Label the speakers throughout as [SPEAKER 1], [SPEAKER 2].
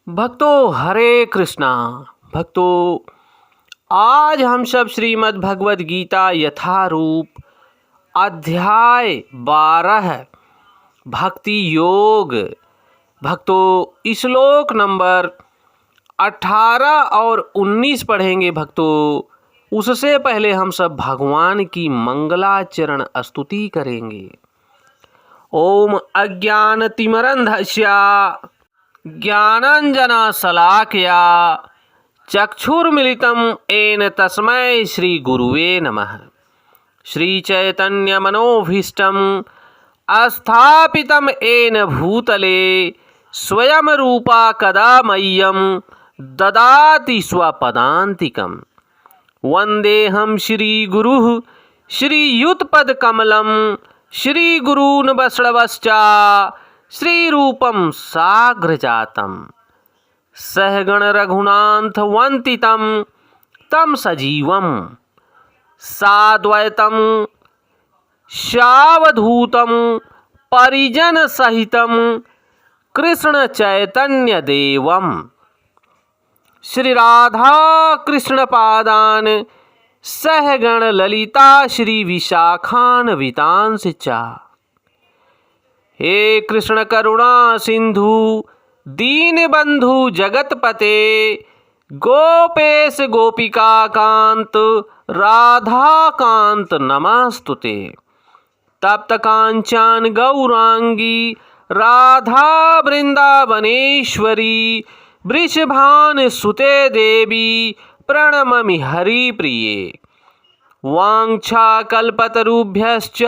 [SPEAKER 1] भक्तों हरे कृष्णा। भक्तों आज हम सब श्रीमद् भगवद गीता यथारूप अध्याय 12 भक्ति योग। भक्तों श्लोक नंबर 18 और 19 पढ़ेंगे। भक्तों उससे पहले हम सब भगवान की मंगलाचरण स्तुति करेंगे। ओम अज्ञानतिमिरन्धस्य ज्ञानाञ्जनशलाकया चक्षुर्मिलितं येन तस्मै श्रीगुरुवे नमः। श्रीचैतन्यमनोभीष्टं स्थापितं येन भूतले स्वयं रूपा कदा मह्यं ददाति स्वपदान्तिकं। वन्देऽहं श्रीगुरुः श्रीयुतपदकमलं श्रीगुरून् वैष्णवश्च श्रीरूपं साग्रजातं सहगण रघुनाथवन्दितं तं सजीवं साद्वैतं सावधूतं परिजनसहितं कृष्णचैतन्यदेवं श्रीराधाकृष्णपादान् सहगण ललिता श्रीविशाखान्वितांश्च च। हे कृष्ण करुणा सिंधु दीनबंधु जगतपते गोपेश गोपिका कांत राधा कांत नमस्तुते। तप्त कांचन गौरांगी राधा वृंदावनेश्वरी वृषभान सुते देवी प्रणममि हरिप्रिये। वाञ्छाकल्पतरुभ्यश्च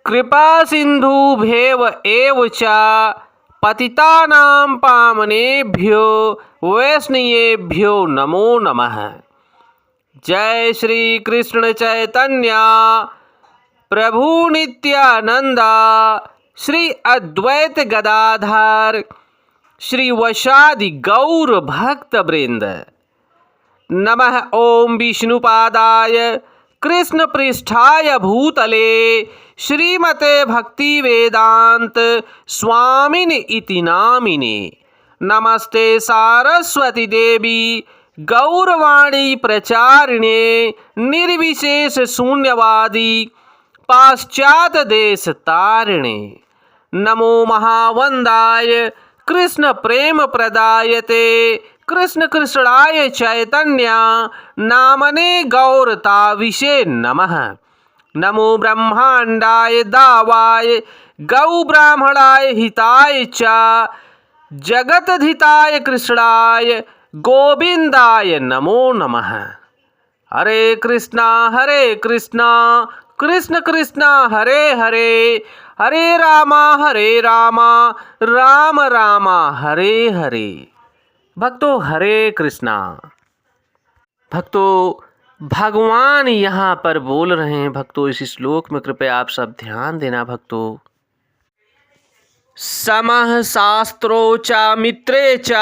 [SPEAKER 1] कृपा सिंधुभ्येव एव च पतितानां पावनेभ्यो वैष्णवेभ्यो नमो नमः। जय श्री कृष्ण चैतन्य प्रभु नित्यानंद श्री अद्वैत गदाधर श्री वशादि गौर भक्त वृंद। नमः ओम विष्णुपादाय कृष्ण पृष्ठाय भूतले श्रीमते भक्ति वेदांत स्वामिन इति नामिने। नमस्ते सारस्वती देवी गौरवाणी प्रचारिणे निर्विशेष शून्यवादी पाश्चात देश तारिणे। नमो महावंदाय कृष्ण प्रेम प्रदायते कृष्ण कृष्णाय चैतन्य नामने गौरताविषे नमः। नमो ब्रह्मांडाय दावाय गौ ब्राह्मणाय हिताय च जगतधिताय कृष्णाय गोविंदाय नमो नमः। हरे कृष्णा कृष्ण कृष्णा हरे हरे हरे रामा राम राम हरे हरे। भक्तों हरे कृष्णा। भक्तों भगवान यहाँ पर बोल रहे हैं। भक्तों इस श्लोक में कृपया आप सब ध्यान देना। भक्तों समः शास्त्रो च मित्रे च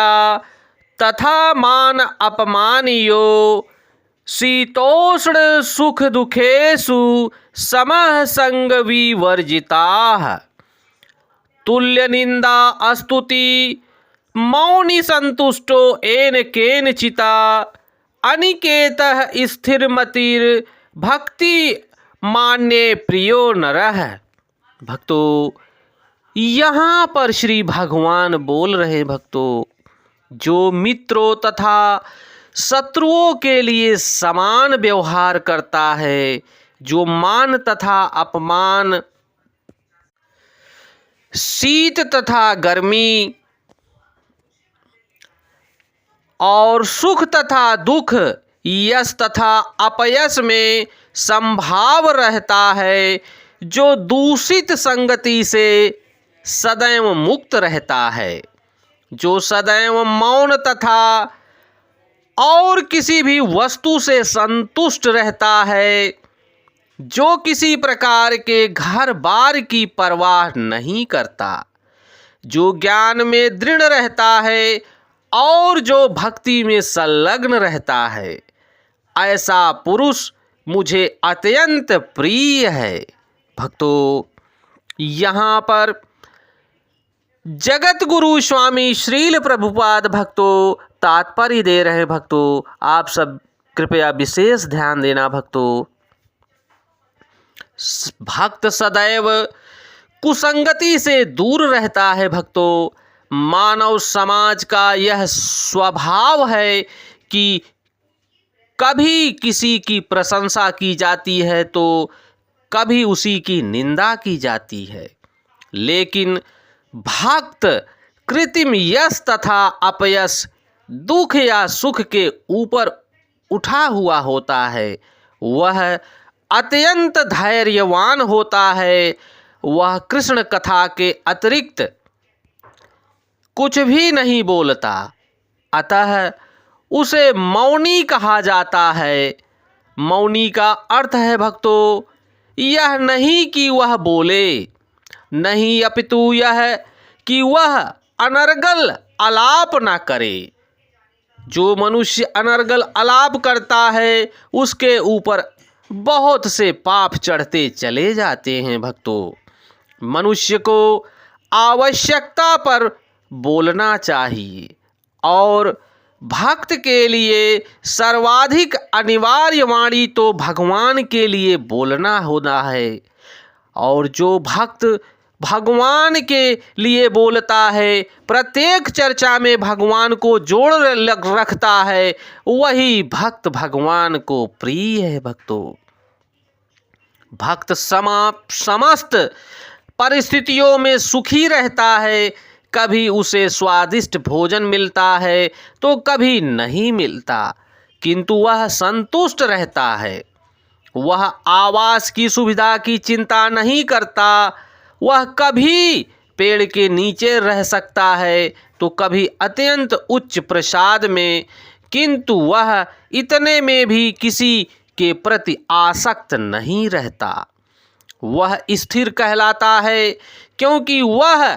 [SPEAKER 1] तथा मान अपमानियो शीतोष्ण सुख दुखेषु समः संग विवर्जिताः। तुल्य निंदा स्तुति मौनि संतुष्टो येन केनचिता अनिकेतः स्थिरमतिर् भक्ति मान्ये प्रियो नरः। भक्तों यहाँ पर श्री भगवान बोल रहे। भक्तों जो मित्रों तथा शत्रुओं के लिए समान व्यवहार करता है, जो मान तथा अपमान शीत तथा गर्मी और सुख तथा दुख यश तथा अपयश में संभाव रहता है, जो दूषित संगति से सदैव मुक्त रहता है, जो सदैव मौन तथा और किसी भी वस्तु से संतुष्ट रहता है, जो किसी प्रकार के घर बार की परवाह नहीं करता, जो ज्ञान में दृढ़ रहता है और जो भक्ति में संलग्न रहता है, ऐसा पुरुष मुझे अत्यंत प्रिय है। भक्तों यहाँ पर जगत गुरु स्वामी श्रील प्रभुपाद भक्तों तात्पर्य दे रहे भक्तों, आप सब कृपया विशेष ध्यान देना भक्तों। भक्त सदैव कुसंगति से दूर रहता है भक्तों। मानव समाज का यह स्वभाव है कि कभी किसी की प्रशंसा की जाती है तो कभी उसी की निंदा की जाती है, लेकिन भक्त कृत्रिम यश तथा अपयश, दुख या सुख के ऊपर उठा हुआ होता है। वह अत्यंत धैर्यवान होता है। वह कृष्ण कथा के अतिरिक्त कुछ भी नहीं बोलता, अतः उसे मौनी कहा जाता है। मौनी का अर्थ है भक्तों, यह नहीं कि वह बोले, नहीं, अपितु यह कि वह अनर्गल आलाप न करे। जो मनुष्य अनर्गल आलाप करता है उसके ऊपर बहुत से पाप चढ़ते चले जाते हैं भक्तों। मनुष्य को आवश्यकता पर बोलना चाहिए और भक्त के लिए सर्वाधिक अनिवार्य वाणी तो भगवान के लिए बोलना होना है। और जो भक्त भगवान के लिए बोलता है, प्रत्येक चर्चा में भगवान को जोड़ रखता है, वही भक्त भगवान को प्रिय है भक्तों। भक्त समस्त परिस्थितियों में सुखी रहता है। कभी उसे स्वादिष्ट भोजन मिलता है तो कभी नहीं मिलता, किंतु वह संतुष्ट रहता है। वह आवास की सुविधा की चिंता नहीं करता। वह कभी पेड़ के नीचे रह सकता है तो कभी अत्यंत उच्च प्रसाद में, किंतु वह इतने में भी किसी के प्रति आसक्त नहीं रहता। वह स्थिर कहलाता है क्योंकि वह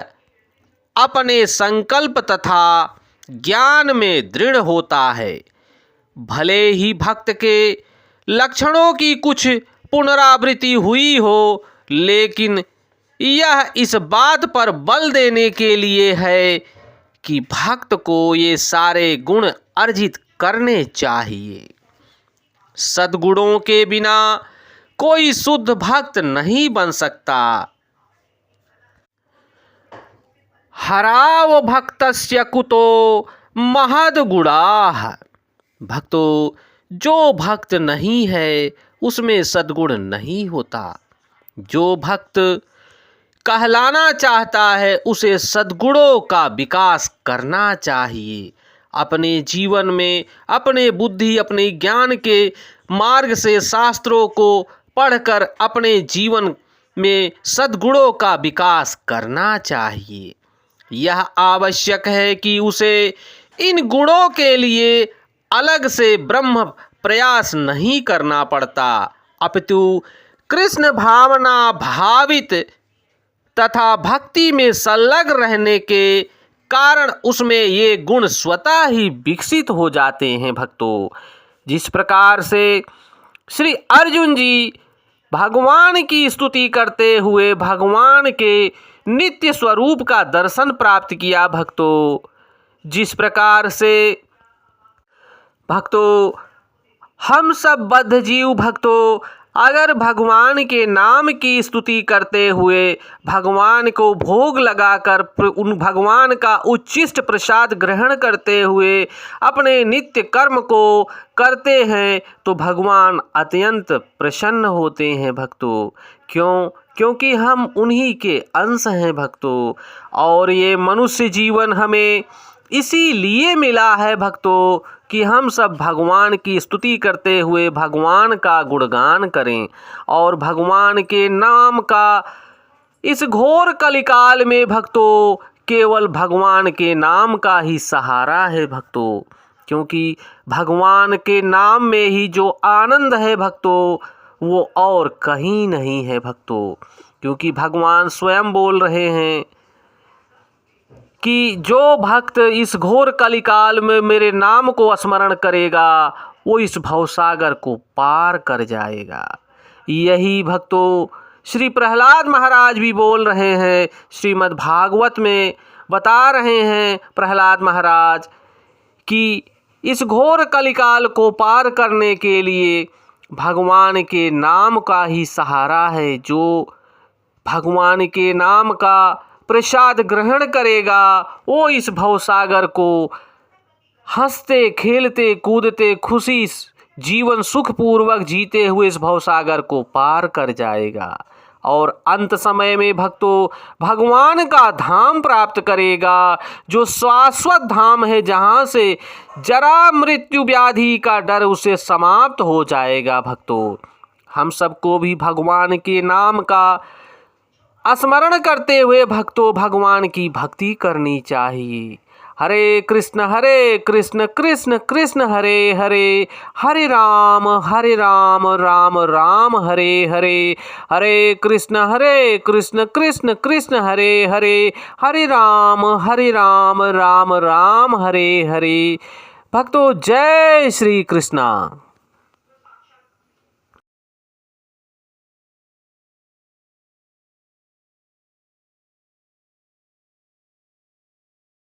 [SPEAKER 1] अपने संकल्प तथा ज्ञान में दृढ़ होता है। भले ही भक्त के लक्षणों की कुछ पुनरावृत्ति हुई हो, लेकिन यह इस बात पर बल देने के लिए है कि भक्त को ये सारे गुण अर्जित करने चाहिए। सद्गुणों के बिना कोई शुद्ध भक्त नहीं बन सकता। हराव भक्तस्य कुतो महद गुणाः। भक्तों, जो भक्त नहीं है उसमें सद्गुण नहीं होता। जो भक्त कहलाना चाहता है उसे सद्गुणों का विकास करना चाहिए। अपने जीवन में अपने बुद्धि, अपने ज्ञान के मार्ग से शास्त्रों को पढ़कर अपने जीवन में सद्गुणों का विकास करना चाहिए। यह आवश्यक है कि उसे इन गुणों के लिए अलग से ब्रह्म प्रयास नहीं करना पड़ता, अपितु कृष्ण भावना भावित तथा भक्ति में संलग्न रहने के कारण उसमें ये गुण स्वतः ही विकसित हो जाते हैं भक्तों। जिस प्रकार से श्री अर्जुन जी भगवान की स्तुति करते हुए भगवान के नित्य स्वरूप का दर्शन प्राप्त किया भक्तों, जिस प्रकार से भक्तों हम सब बद्ध जीव भक्तों अगर भगवान के नाम की स्तुति करते हुए भगवान को भोग लगाकर उन भगवान का उच्छिष्ट प्रसाद ग्रहण करते हुए अपने नित्य कर्म को करते हैं तो भगवान अत्यंत प्रसन्न होते हैं भक्तों। क्योंकि हम उन्हीं के अंश हैं भक्तों। और ये मनुष्य जीवन हमें इसीलिए मिला है भक्तों कि हम सब भगवान की स्तुति करते हुए भगवान का गुणगान करें और भगवान के नाम का इस घोर कलिकाल में भक्तों केवल भगवान के नाम का ही सहारा है भक्तों। क्योंकि भगवान के नाम में ही जो आनंद है भक्तों वो और कहीं नहीं है भक्तों। क्योंकि भगवान स्वयं बोल रहे हैं कि जो भक्त इस घोर कलिकाल में मेरे नाम को स्मरण करेगा वो इस भवसागर को पार कर जाएगा। यही भक्तों श्री प्रहलाद महाराज भी बोल रहे हैं। श्रीमद् भागवत में बता रहे हैं प्रहलाद महाराज कि इस घोर कलिकाल को पार करने के लिए भगवान के नाम का ही सहारा है। जो भगवान के नाम का प्रसाद ग्रहण करेगा वो इस भवसागर को हंसते खेलते कूदते खुशी जीवन सुखपूर्वक जीते हुए इस भवसागर को पार कर जाएगा और अंत समय में भक्तों भगवान का धाम प्राप्त करेगा, जो शाश्वत धाम है, जहाँ से जरा मृत्यु व्याधि का डर उसे समाप्त हो जाएगा। भक्तों हम सबको भी भगवान के नाम का स्मरण करते हुए भक्तों भगवान की भक्ति करनी चाहिए। हरे कृष्ण कृष्ण कृष्ण हरे हरे, हरे राम राम राम हरे हरे, हरे कृष्ण कृष्ण कृष्ण हरे हरे, हरे राम राम राम हरे हरे। भक्तों जय श्री कृष्णा।